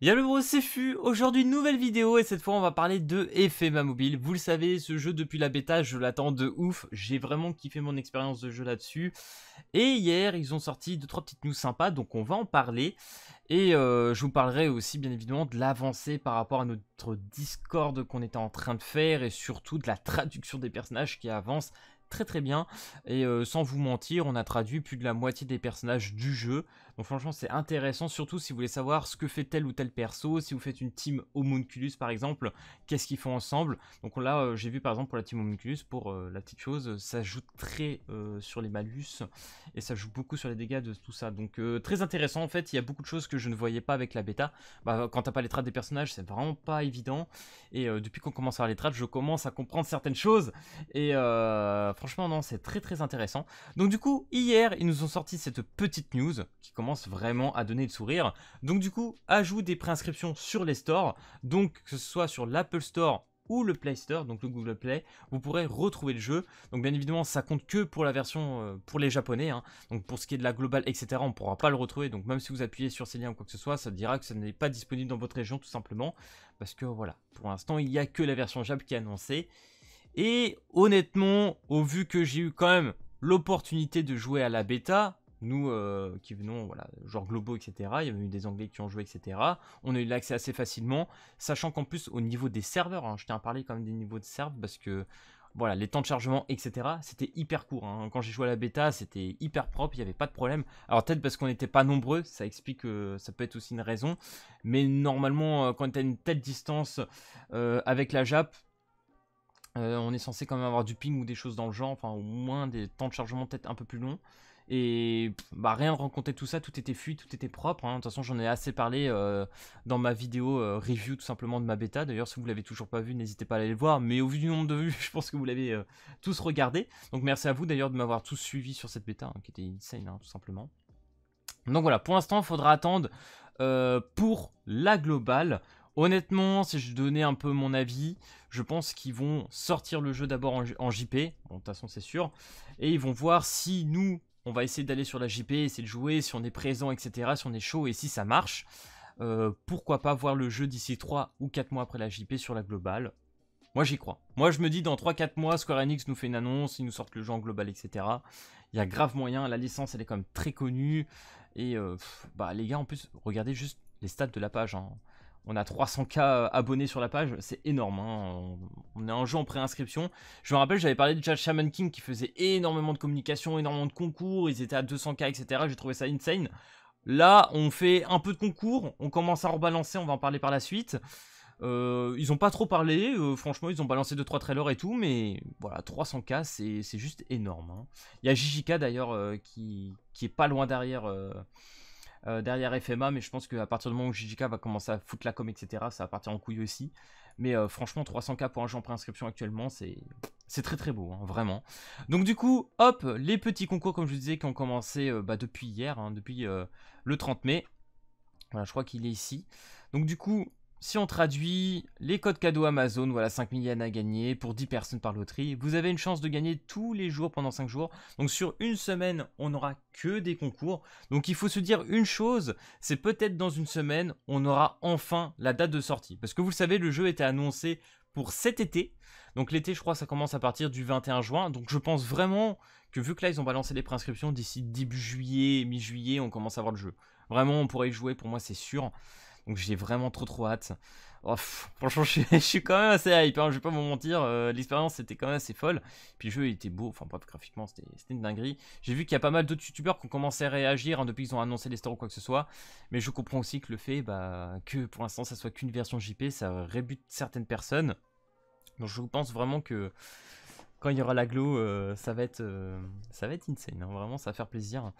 Y'a le gros c'est Fu, aujourd'hui une nouvelle vidéo et cette fois on va parler de FMA Mobile. Vous le savez, ce jeu depuis la bêta je l'attends de ouf, j'ai vraiment kiffé mon expérience de jeu là-dessus. Et hier ils ont sorti 2-3 petites news sympas donc on va en parler. Et je vous parlerai aussi bien évidemment de l'avancée par rapport à notre Discord qu'on était en train de faire et surtout de la traduction des personnages qui avance très bien. Et sans vous mentir, on a traduit plus de la moitié des personnages du jeu. Donc franchement c'est intéressant, surtout si vous voulez savoir ce que fait tel ou tel perso. Si vous faites une team Homunculus par exemple, qu'est-ce qu'ils font ensemble. Donc là j'ai vu par exemple pour la team Homunculus, pour la petite chose, ça joue très sur les malus et ça joue beaucoup sur les dégâts de tout ça. Donc très intéressant en fait, il y a beaucoup de choses que je ne voyais pas avec la bêta. Quand t'as pas les trades des personnages c'est vraiment pas évident. Et depuis qu'on commence à avoir les trades, je commence à comprendre certaines choses. Et franchement non, c'est très intéressant. Donc du coup hier ils nous ont sorti cette petite news qui commence vraiment à donner le sourire. Donc du coup ajout des préinscriptions sur les stores, donc que ce soit sur l'Apple Store ou le Play Store, donc le Google Play, vous pourrez retrouver le jeu. Donc bien évidemment ça compte que pour la version pour les japonais, hein. Donc pour ce qui est de la globale etc on ne pourra pas le retrouver, donc même si vous appuyez sur ces liens ou quoi que ce soit, ça dira que ça n'est pas disponible dans votre région tout simplement, parce que voilà, pour l'instant il n'y a que la version Jap qui est annoncée. Et honnêtement, au vu que j'ai eu quand même l'opportunité de jouer à la bêta, nous qui venons, voilà, genre globaux, etc., il y avait eu des anglais qui ont joué, etc., on a eu l'accès assez facilement, sachant qu'en plus au niveau des serveurs, hein, je tiens à parler quand même des niveaux de serve, parce que voilà, les temps de chargement, etc., c'était hyper court, hein. Quand j'ai joué à la bêta, c'était hyper propre, il n'y avait pas de problème. Alors peut-être parce qu'on n'était pas nombreux, ça explique que ça peut être aussi une raison, mais normalement, quand tu as une telle distance avec la Jap, on est censé quand même avoir du ping ou des choses dans le genre, enfin au moins des temps de chargement peut-être un peu plus longs. Et rien de rencontrer tout ça, tout était fluide, tout était propre, hein. De toute façon j'en ai assez parlé dans ma vidéo review tout simplement de ma bêta. D'ailleurs si vous l'avez toujours pas vu, n'hésitez pas à aller le voir. Mais au vu du nombre de vues, je pense que vous l'avez tous regardé. Donc merci à vous d'ailleurs de m'avoir tous suivi sur cette bêta, hein, qui était insane, hein, tout simplement. Donc voilà, pour l'instant il faudra attendre pour la globale. Honnêtement, si je donnais un peu mon avis, je pense qu'ils vont sortir le jeu d'abord en JP, bon de toute façon c'est sûr, et ils vont voir si nous, on va essayer d'aller sur la JP, essayer de jouer, si on est présent, etc., si on est chaud, et si ça marche, pourquoi pas voir le jeu d'ici 3 ou 4 mois après la JP sur la globale. Moi j'y crois. Moi je me dis dans 3-4 mois, Square Enix nous fait une annonce, ils nous sortent le jeu en global, etc. Il y a grave moyen, la licence elle est quand même très connue, et les gars en plus, regardez juste les stats de la page, hein. On a 300K abonnés sur la page, c'est énorme, hein. On est un jeu en préinscription. Je me rappelle, j'avais parlé de Shaman King qui faisait énormément de communication, énormément de concours, ils étaient à 200K, etc. J'ai trouvé ça insane. Là, on fait un peu de concours, on commence à rebalancer, on va en parler par la suite. Ils ont pas trop parlé, franchement, ils ont balancé 2-3 trailers et tout, mais voilà, 300K, c'est juste énorme, hein. Il y a JJK d'ailleurs qui est pas loin derrière. Derrière FMA, mais je pense qu'à partir du moment où JJK va commencer à foutre la com, etc., ça va partir en couille aussi. Mais franchement, 300K pour un jeu en préinscription actuellement, c'est très beau, hein, vraiment. Donc du coup, hop, les petits concours, comme je vous disais, qui ont commencé depuis hier, hein, depuis le 30 mai. Voilà, je crois qu'il est ici. Donc du coup, si on traduit les codes cadeaux Amazon, voilà 5000 yens à gagner pour 10 personnes par loterie. Vous avez une chance de gagner tous les jours pendant 5 jours. Donc sur une semaine, on n'aura que des concours. Donc il faut se dire une chose, c'est peut-être dans une semaine, on aura enfin la date de sortie. Parce que vous le savez, le jeu était annoncé pour cet été. Donc l'été, je crois, ça commence à partir du 21 juin. Donc je pense vraiment que vu que là, ils ont balancé les préinscriptions, d'ici début juillet, mi-juillet, on commence à voir le jeu. Vraiment, on pourrait y jouer, pour moi, c'est sûr. Donc j'ai vraiment trop hâte. Oh, franchement, je suis quand même assez hype, hein, je vais pas vous mentir. L'expérience était quand même assez folle. Puis le jeu il était beau, enfin pas graphiquement, c'était une dinguerie. J'ai vu qu'il y a pas mal d'autres youtubeurs qui ont commencé à réagir, hein, depuis qu'ils ont annoncé les stores ou quoi que ce soit. Mais je comprends aussi que le fait que pour l'instant ça soit qu'une version JP, ça rébute certaines personnes. Donc je pense vraiment que quand il y aura l'aglo, ça va être insane, hein, vraiment ça va faire plaisir.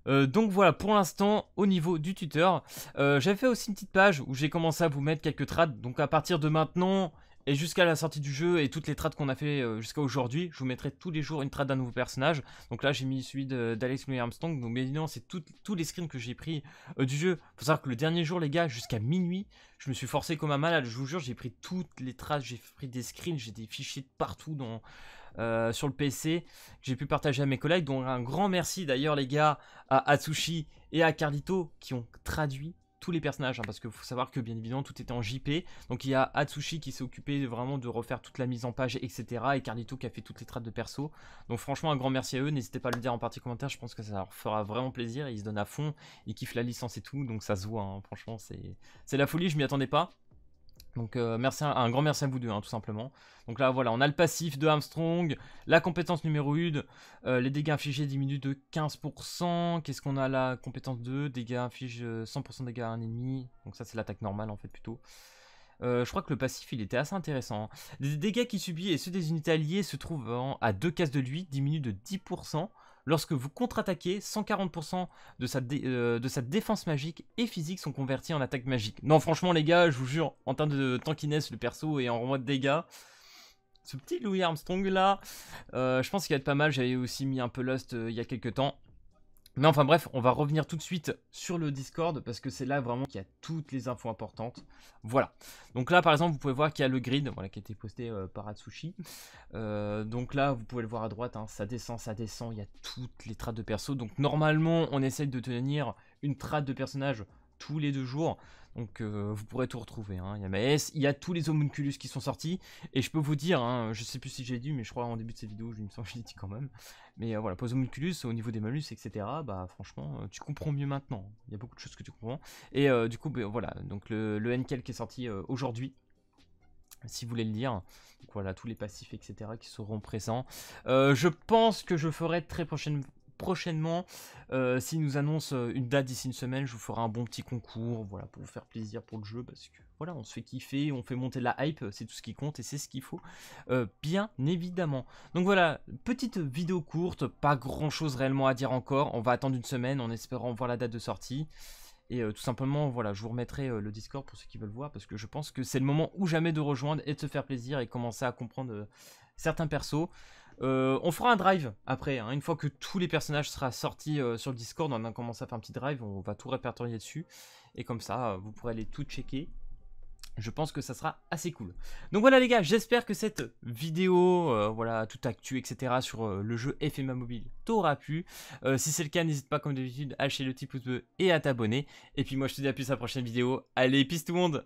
Donc voilà, pour l'instant, au niveau du tuteur, j'avais fait aussi une petite page où j'ai commencé à vous mettre quelques trades. Donc à partir de maintenant et jusqu'à la sortie du jeu et toutes les trades qu'on a fait jusqu'à aujourd'hui, je vous mettrai tous les jours une trade d'un nouveau personnage. Donc là j'ai mis celui d'Alex Louis Armstrong. Donc bien évidemment c'est tous les screens que j'ai pris du jeu. Faut savoir que le dernier jour les gars, jusqu'à minuit, je me suis forcé comme un malade. Je vous jure, j'ai pris toutes les trades, j'ai pris des screens, j'ai des fichiers de partout sur le PC que j'ai pu partager à mes collègues. Donc un grand merci d'ailleurs les gars à Atsushi et à Carlito qui ont traduit tous les personnages, hein, parce qu'il faut savoir que bien évidemment tout était en JP. Donc il y a Atsushi qui s'est occupé vraiment de refaire toute la mise en page, etc. Et Carlito qui a fait toutes les trades de perso. Donc franchement un grand merci à eux, n'hésitez pas à le dire en partie commentaire, je pense que ça leur fera vraiment plaisir. Ils se donnent à fond, ils kiffent la licence et tout, donc ça se voit, hein. Franchement c'est la folie, je m'y attendais pas. Donc merci, un grand merci à vous deux, hein, tout simplement. Donc là voilà, on a le passif de Armstrong, la compétence numéro 1, les dégâts infligés diminuent de 15%. Qu'est-ce qu'on a là? Compétence 2, dégâts infligent 100% de dégâts à un ennemi. Donc ça c'est l'attaque normale en fait plutôt. Je crois que le passif il était assez intéressant, hein. Les dégâts qu'il subit et ceux des unités alliées se trouvent à 2 cases de lui, diminuent de 10%. Lorsque vous contre-attaquez, 140% de sa défense magique et physique sont convertis en attaque magique. Non franchement les gars, je vous jure, en termes de tankiness, le perso est en mode dégâts. Ce petit Louis Armstrong là, je pense qu'il va être pas mal. J'avais aussi mis un peu Lost il y a quelques temps. Mais enfin bref, on va revenir tout de suite sur le Discord parce que c'est là vraiment qu'il y a toutes les infos importantes. Voilà. Donc là par exemple vous pouvez voir qu'il y a le grid, voilà, qui a été posté par Atsushi. Donc là vous pouvez le voir à droite, hein, ça descend, il y a toutes les trades de perso. Donc normalement on essaye de tenir une trade de personnage tous les 2 jours. Donc vous pourrez tout retrouver, hein. Il y a tous les homunculus qui sont sortis. Et je peux vous dire, hein, je sais plus si j'ai dit, mais je crois en début de cette vidéo, je me sens que je l'ai dit quand même. Mais voilà, pour les homunculus, au niveau des malus, etc., bah franchement, tu comprends mieux maintenant. Il y a beaucoup de choses que tu comprends. Et du coup, bah, voilà, donc le Henkel qui est sorti aujourd'hui, si vous voulez le lire. Donc voilà, tous les passifs, etc., qui seront présents. Je pense que je ferai très prochainement, s'ils nous annoncent une date d'ici une semaine, je vous ferai un bon petit concours, voilà, pour vous faire plaisir pour le jeu, parce que voilà, on se fait kiffer, on fait monter la hype, c'est tout ce qui compte et c'est ce qu'il faut, bien évidemment. Donc voilà, petite vidéo courte, pas grand chose réellement à dire encore, on va attendre une semaine en espérant voir la date de sortie. Et tout simplement, voilà, je vous remettrai le Discord pour ceux qui veulent voir, parce que je pense que c'est le moment ou jamais de rejoindre et de se faire plaisir et commencer à comprendre certains persos. On fera un drive après, hein, une fois que tous les personnages seront sortis sur le Discord, on a commencé à faire un petit drive, on va tout répertorier dessus. Et comme ça, vous pourrez aller tout checker. Je pense que ça sera assez cool. Donc voilà les gars, j'espère que cette vidéo, voilà, tout actu, etc. sur le jeu FMA Mobile t'aura plu. Si c'est le cas, n'hésite pas comme d'habitude à lâcher le petit pouce bleu et à t'abonner. Et puis moi je te dis à plus à la prochaine vidéo. Allez, peace tout le monde!